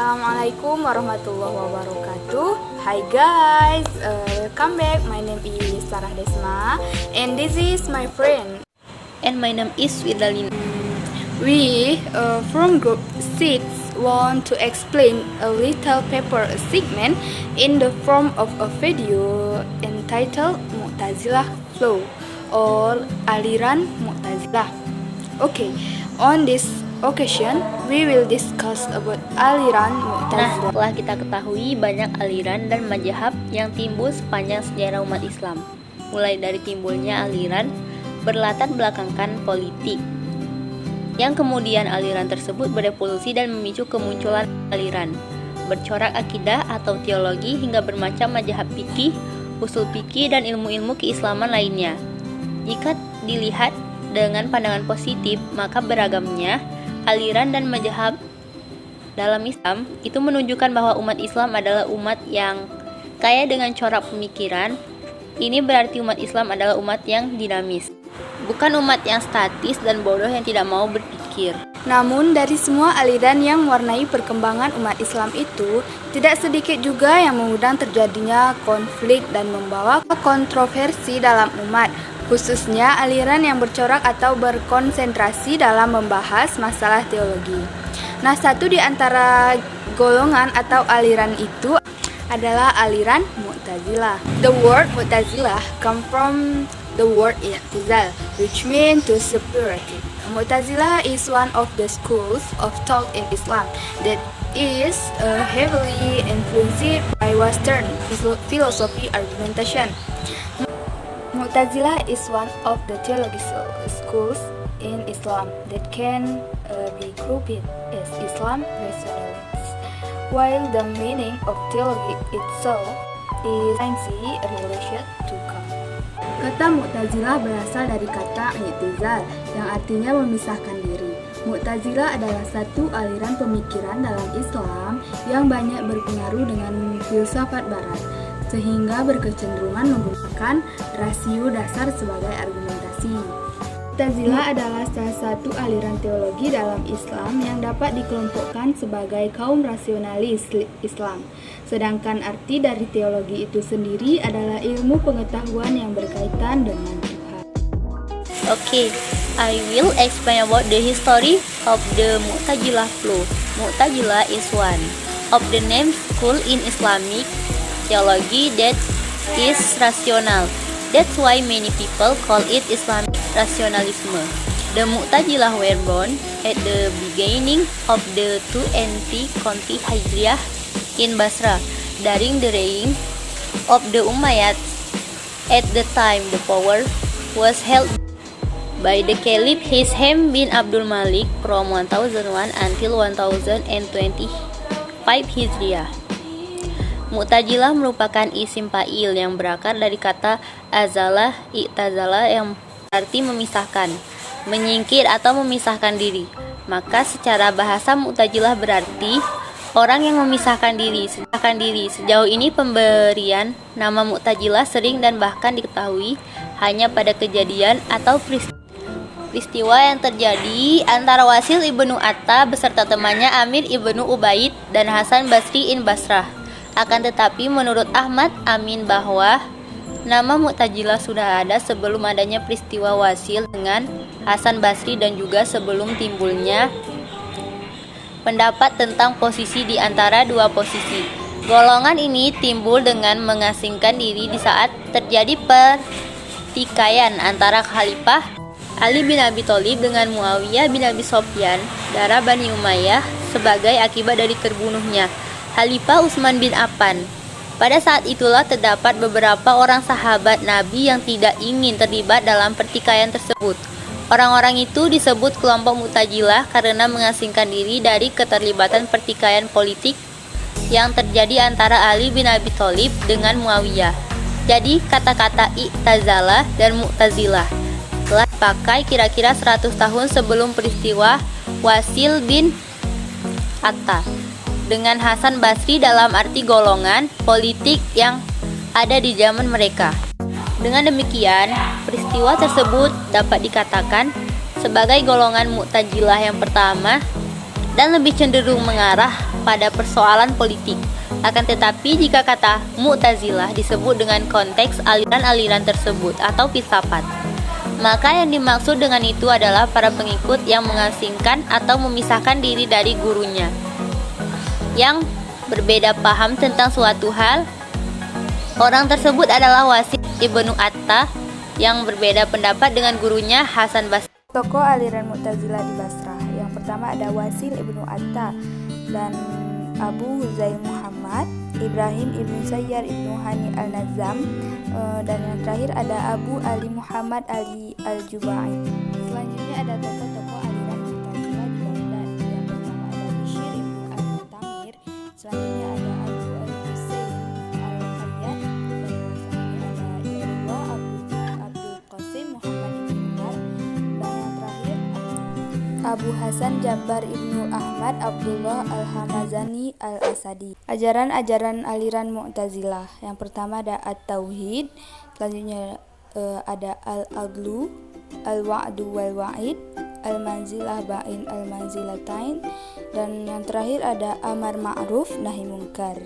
Assalamualaikum warahmatullahi wabarakatuh. Hi guys, welcome back. My name is Sarah Desma and this is my friend. And my name is Widalina. We from group 6 want to explain a little paper segment in the form of a video entitled Mu'tazilah Flow or aliran Mu'tazilah. Okay, on this occasion we will discuss about aliran Mu'tazilah. Setelah kita ketahui banyak aliran dan mazhab yang timbul sepanjang sejarah umat Islam, mulai dari timbulnya aliran berlatar belakangkan politik, yang kemudian aliran tersebut berevolusi dan memicu kemunculan aliran bercorak akidah atau teologi hingga bermacam mazhab fikih, usul fikih dan ilmu-ilmu keislaman lainnya. Jika dilihat dengan pandangan positif, maka beragamnya aliran dan mazhab dalam Islam itu menunjukkan bahwa umat Islam adalah umat yang kaya dengan corak pemikiran. Ini berarti umat Islam adalah umat yang dinamis, bukan umat yang statis dan bodoh yang tidak mau berpikir. Namun dari semua aliran yang mewarnai perkembangan umat Islam itu, tidak sedikit juga yang mengundang terjadinya konflik dan membawa kontroversi dalam umat, khususnya aliran yang bercorak atau berkonsentrasi dalam membahas masalah teologi. Nah, satu di antara golongan atau aliran itu adalah aliran Mu'tazilah. The word Mu'tazilah come from the word i'tizal, which means to separate. Mu'tazilah is one of the schools of thought in Islam that is heavily influenced by Western philosophy argumentation. Mu'tazilah is one of the theological schools in Islam that can be grouped as Islam rationalists, while the meaning of theology itself is science relation to God. Kata Mu'tazilah berasal dari kata i'tizal yang artinya memisahkan diri. Mu'tazilah adalah satu aliran pemikiran dalam Islam yang banyak berpengaruh dengan filsafat barat, sehingga berkecenderungan menggunakan rasio dasar sebagai argumentasi. Mu'tazilah adalah salah satu aliran teologi dalam Islam yang dapat dikelompokkan sebagai kaum rasionalis Islam. Sedangkan arti dari teologi itu sendiri adalah ilmu pengetahuan yang berkaitan dengan Tuhan. Okay, I will explain about the history of the Mu'tazilah flow. Mu'tazilah is one of the named school in Islamic theology that is rational. That's why many people call it Islamic rationalism. The Mu'tazilah were born at the beginning of the 220 Hijriah in Basra during the reign of the Umayyads. At the time, the power was held by the Caliph Hisham bin Abdul Malik from 1001 until 1025 Hijriah. Mu'tazilah merupakan isim fa'il yang berakar dari kata azalah, i'tazala yang berarti memisahkan, menyingkir atau memisahkan diri. Maka secara bahasa Mu'tazilah berarti orang yang memisahkan diri. Sejauh ini pemberian nama Mu'tazilah sering dan bahkan diketahui hanya pada kejadian atau peristiwa yang terjadi antara Wasil ibnu Atta beserta temannya Amir ibnu Ubaid dan Hasan Basri in Basrah. Akan tetapi menurut Ahmad Amin bahwa nama Mu'tazilah sudah ada sebelum adanya peristiwa Wasil dengan Hasan Basri dan juga sebelum timbulnya pendapat tentang posisi di antara dua posisi. Golongan ini timbul dengan mengasingkan diri di saat terjadi pertikaian antara Khalifah Ali bin Abi Thalib dengan Muawiyah bin Abi Sufyan, darah Bani Umayyah, sebagai akibat dari terbunuhnya Khalifah Utsman bin Affan. Pada saat itulah terdapat beberapa orang sahabat Nabi yang tidak ingin terlibat dalam pertikaian tersebut. Orang-orang itu disebut kelompok Mu'tazilah karena mengasingkan diri dari keterlibatan pertikaian politik yang terjadi antara Ali bin Abi Thalib dengan Muawiyah. Jadi kata-kata i'tazala dan Mu'tazilah telah dipakai kira-kira 100 tahun sebelum peristiwa Wasil bin Atta dengan Hasan Basri dalam arti golongan politik yang ada di zaman mereka. Dengan demikian, peristiwa tersebut dapat dikatakan sebagai golongan Mu'tazilah yang pertama dan lebih cenderung mengarah pada persoalan politik. Akan tetapi jika kata Mu'tazilah disebut dengan konteks aliran-aliran tersebut atau filsafat, maka yang dimaksud dengan itu adalah para pengikut yang mengasingkan atau memisahkan diri dari gurunya, yang berbeda paham tentang suatu hal. Orang tersebut adalah Wasil ibnu Atta yang berbeda pendapat dengan gurunya Hasan Basri. Tokoh aliran Mu'tazilah di Basrah. Yang pertama ada Wasil ibnu Atta dan Abu Huzail Muhammad, Ibrahim ibnu Sayyar ibnu Hani al-Nazam, dan yang terakhir ada Abu Ali Muhammad Ali al-Jubai. Selanjutnya ada tokoh-tokoh aliran Mu'tazilah di Baghdad. Yang pertama ada Bishr ibnu al-Mu'tamir, selanjutnya ada Abu al-Husain al-Khayyat, dan selanjutnya ada Irwa Abdul Qasim Muhammad ibnu Umar, dan yang terakhir Abu Hasan Jabbar ibnu Ahmad Abdullah al-Hamazani al-Asadi. Ajaran-ajaran aliran Mu'tazilah. Yang pertama ada At-Tauhid, selanjutnya ada Al-Adlu, Al-Wa'du wal-Wa'id, Al-Manzilah Ba'in Al-Manzilatain, dan yang terakhir ada Amar Ma'ruf Nahi Munkar.